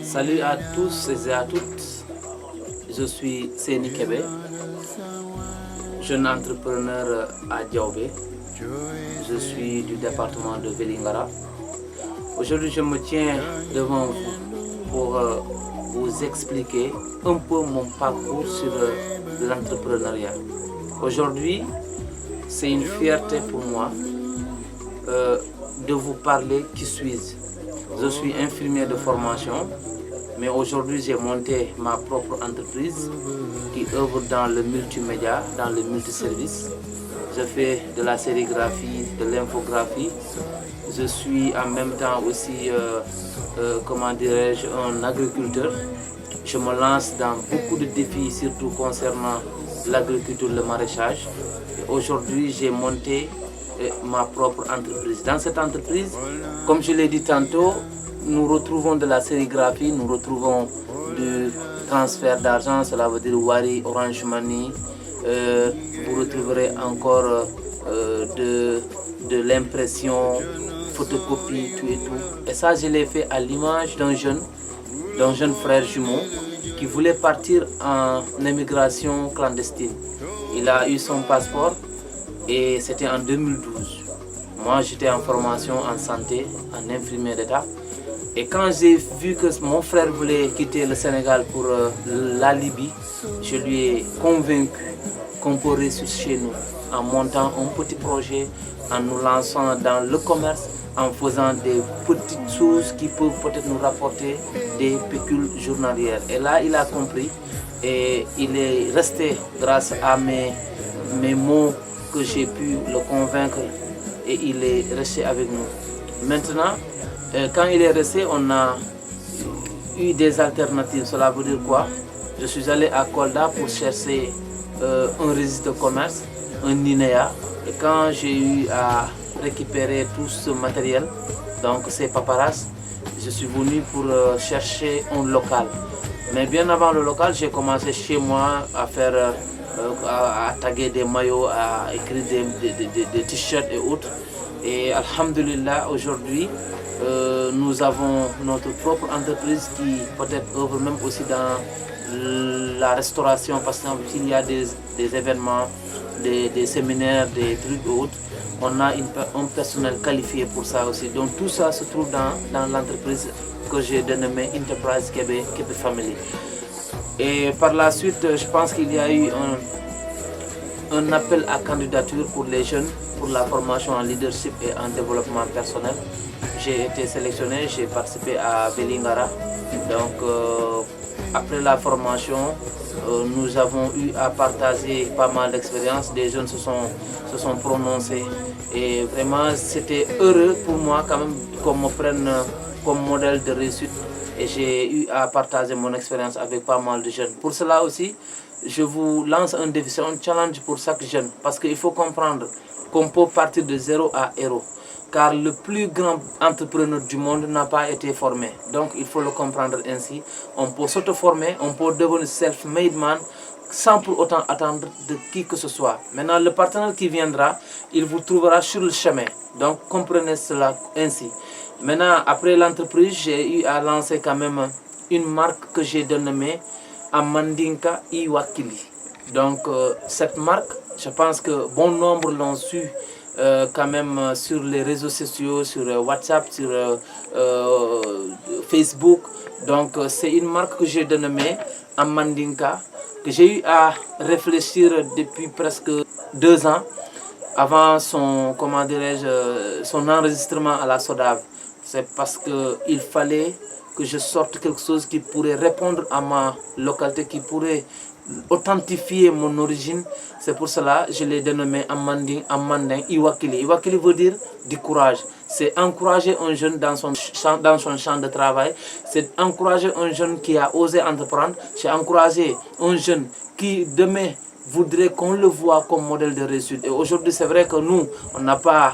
Salut à tous et à toutes, je suis Séni Kébé, jeune entrepreneur à Diaobé. Je suis du département de Vélingara. Aujourd'hui, je me tiens devant vous pour vous expliquer un peu mon parcours sur l'entrepreneuriat. Aujourd'hui, c'est une fierté pour moi de vous parler qui suis-je. Je suis infirmier de formation, mais aujourd'hui j'ai monté ma propre entreprise qui œuvre dans le multimédia, dans le multiservice. Je fais de la sérigraphie, de l'infographie. Je suis en même temps aussi, un agriculteur. Je me lance dans beaucoup de défis, surtout concernant l'agriculture, le maraîchage. Aujourd'hui, j'ai monté ma propre entreprise. Dans cette entreprise, comme je l'ai dit tantôt, nous retrouvons de la sérigraphie, nous retrouvons du transfert d'argent, cela veut dire Wari, Orange Money. Vous retrouverez encore de l'impression, photocopie, tout et tout. Et ça, je l'ai fait à l'image d'un jeune frère jumeau qui voulait partir en émigration clandestine. Il a eu son passeport et c'était en 2012. Moi, j'étais en formation en santé, en infirmier d'État. Et quand j'ai vu que mon frère voulait quitter le Sénégal pour la Libye, je lui ai convaincu qu'on peut rester chez nous en montant un petit projet, en nous lançant dans le commerce, en faisant des petites choses qui peuvent peut-être nous rapporter des pécules journalières. Et là, il a compris et il est resté grâce à mes mots que j'ai pu le convaincre et il est resté avec nous. Maintenant, quand il est resté, on a eu des alternatives. Cela veut dire quoi? Je suis allé à Kolda pour chercher un registre de commerce, un INEA. Et quand j'ai eu à récupérer tout ce matériel, donc ces paparazzi, je suis venu pour chercher un local. Mais bien avant le local, j'ai commencé chez moi à faire, à taguer des maillots, à écrire des t-shirts et autres. Et alhamdulillah, aujourd'hui, nous avons notre propre entreprise qui peut-être œuvre même aussi dans la restauration, parce qu'il y a des événements, des séminaires, des trucs et autres. On a un personnel qualifié pour ça aussi. Donc tout ça se trouve dans l'entreprise que j'ai dénommée Enterprise Kébé Family. Et par la suite, je pense qu'il y a eu un appel à candidature pour les jeunes, pour la formation en leadership et en développement personnel. J'ai été sélectionné, j'ai participé à Vélingara. Donc après la formation, nous avons eu à partager pas mal d'expériences. Des jeunes se sont prononcés et vraiment c'était heureux pour moi quand même qu'on me prenne comme modèle de réussite. Et j'ai eu à partager mon expérience avec pas mal de jeunes. Pour cela aussi, je vous lance un défi, c'est un challenge pour chaque jeune. Parce qu'il faut comprendre qu'on peut partir de zéro à héros. Car le plus grand entrepreneur du monde n'a pas été formé. Donc il faut le comprendre ainsi. On peut s'auto-former, on peut devenir self-made man sans pour autant attendre de qui que ce soit. Maintenant, le partenaire qui viendra, il vous trouvera sur le chemin. Donc comprenez cela ainsi. Maintenant, après l'entreprise, j'ai eu à lancer quand même une marque que j'ai dénommée Amandinka Iwakili. Donc cette marque, je pense que bon nombre l'ont su quand même sur les réseaux sociaux, sur WhatsApp, sur Facebook. Donc c'est une marque que j'ai dénommée Amandinka, que j'ai eu à réfléchir depuis presque 2 ans avant son enregistrement à la SODAV. C'est parce qu'il fallait que je sorte quelque chose qui pourrait répondre à ma localité, qui pourrait authentifier mon origine. C'est pour cela que je l'ai dénommé Amandin Iwakili. Iwakili veut dire du courage. C'est encourager un jeune dans son champ de travail. C'est encourager un jeune qui a osé entreprendre. C'est encourager un jeune qui demain voudrait qu'on le voit comme modèle de réussite. Et aujourd'hui, c'est vrai que nous, on n'a pas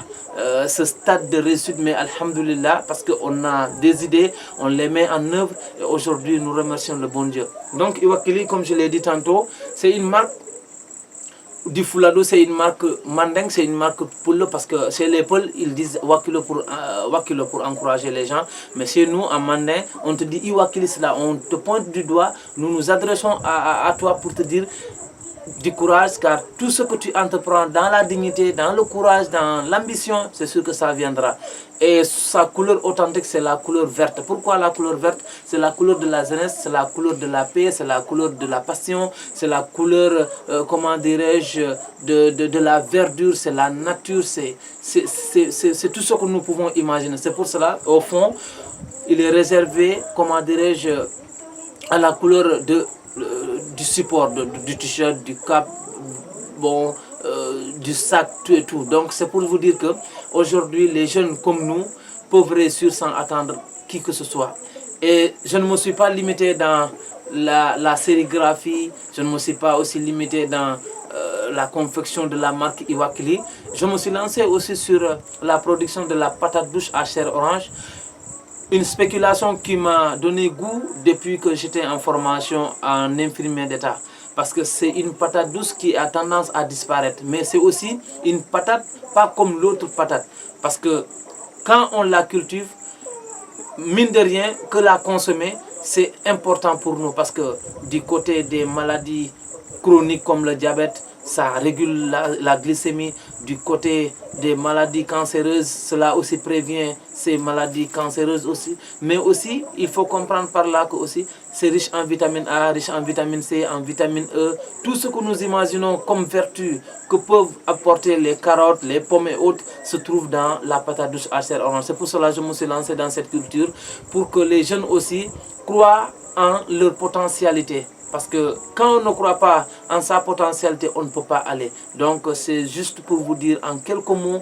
ce stade de réussite, mais alhamdulillah, parce qu'on a des idées, on les met en œuvre, et aujourd'hui, nous remercions le bon Dieu. Donc, Iwakili, comme je l'ai dit tantôt, c'est une marque du Fulado, c'est une marque Mandeng, c'est une marque Poule parce que chez les Peuls, ils disent Wakilo pour encourager les gens. Mais chez nous, en Mandeng, on te dit Iwakili, c'est là, on te pointe du doigt, nous nous adressons à toi pour te dire du courage, car tout ce que tu entreprends dans la dignité, dans le courage, dans l'ambition, c'est sûr que ça viendra. Et sa couleur authentique, c'est la couleur verte. Pourquoi la couleur verte? C'est la couleur de la jeunesse, c'est la couleur de la paix, c'est la couleur de la passion, c'est la couleur, comment dirais-je, de la verdure, c'est la nature, c'est tout ce que nous pouvons imaginer. C'est pour cela, au fond, il est réservé, comment dirais-je, à la couleur du support, du t-shirt, du cap, bon, du sac, tout et tout. Donc c'est pour vous dire que aujourd'hui les jeunes comme nous peuvent réussir sans attendre qui que ce soit. Et je ne me suis pas limité dans la sérigraphie, je ne me suis pas aussi limité dans la confection de la marque Iwakili. Je me suis lancé aussi sur la production de la patate douce à chair orange. Une spéculation qui m'a donné goût depuis que j'étais en formation en infirmier d'État. Parce que c'est une patate douce qui a tendance à disparaître. Mais c'est aussi une patate pas comme l'autre patate. Parce que quand on la cultive, mine de rien, que la consommer, c'est important pour nous. Parce que du côté des maladies chroniques comme le diabète, ça régule la glycémie. Du côté des maladies cancéreuses, cela aussi prévient ces maladies cancéreuses aussi. Mais aussi, il faut comprendre par là que aussi, c'est riche en vitamine A, riche en vitamine C, en vitamine E. Tout ce que nous imaginons comme vertu que peuvent apporter les carottes, les pommes et autres, se trouve dans la patate douce à chair orange. C'est pour cela que je me suis lancé dans cette culture, pour que les jeunes aussi croient en leur potentialité. Parce que quand on ne croit pas en sa potentialité, on ne peut pas aller. Donc c'est juste pour vous dire en quelques mots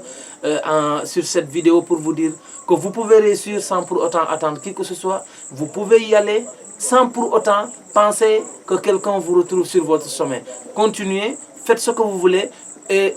sur cette vidéo, pour vous dire que vous pouvez réussir sans pour autant attendre qui que ce soit. Vous pouvez y aller sans pour autant penser que quelqu'un vous retrouve sur votre chemin. Continuez, faites ce que vous voulez et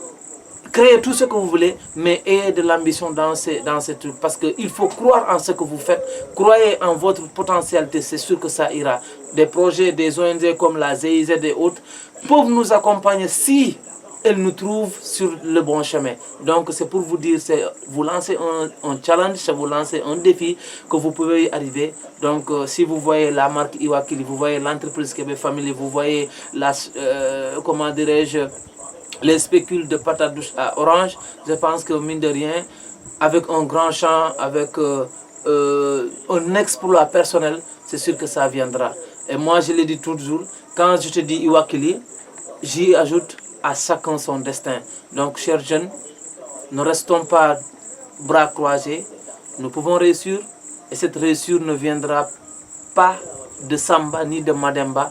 créez tout ce que vous voulez, mais ayez de l'ambition dans ces trucs. Parce qu'il faut croire en ce que vous faites. Croyez en votre potentialité, c'est sûr que ça ira. Des projets, des ONG comme la GIZ et autres peuvent nous accompagner si elles nous trouvent sur le bon chemin. Donc c'est pour vous dire, c'est vous lancer un challenge, c'est vous lancer un défi que vous pouvez y arriver. Donc si vous voyez la marque Iwakili, vous voyez l'entreprise Kébé Family, vous voyez la, comment dirais-je, les spécules de patates douces à orange, je pense que mine de rien, avec un grand champ, avec un exploit personnel, c'est sûr que ça viendra. Et moi je le dis toujours, quand je te dis Iwakili, j'y ajoute à chacun son destin. Donc chers jeunes, ne restons pas bras croisés, nous pouvons réussir, et cette réussite ne viendra pas de Samba ni de Mademba,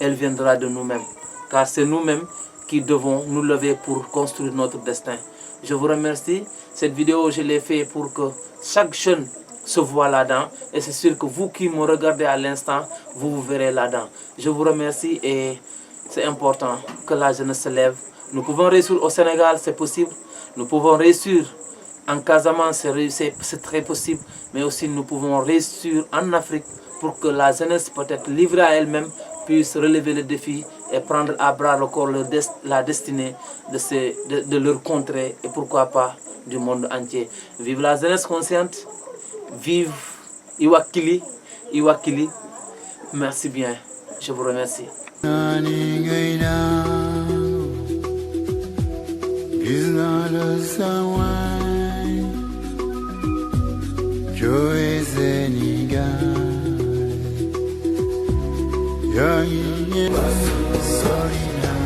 elle viendra de nous-mêmes. Car c'est nous-mêmes qui devons nous lever pour construire notre destin. Je vous remercie. Cette vidéo, je l'ai fait pour que chaque jeune se voit là-dedans. Et c'est sûr que vous qui me regardez à l'instant, vous verrez là-dedans. Je vous remercie et c'est important que la jeunesse se lève. Nous pouvons réussir au Sénégal, c'est possible. Nous pouvons réussir en Casamance, c'est très possible. Mais aussi nous pouvons réussir en Afrique pour que la jeunesse, peut-être livrée à elle-même, puisse relever le défi et prendre à bras le corps la destinée de leur contrée et pourquoi pas du monde entier. Vive la jeunesse consciente, vive Iwakili, Iwakili. Merci bien, je vous remercie. Sorry now.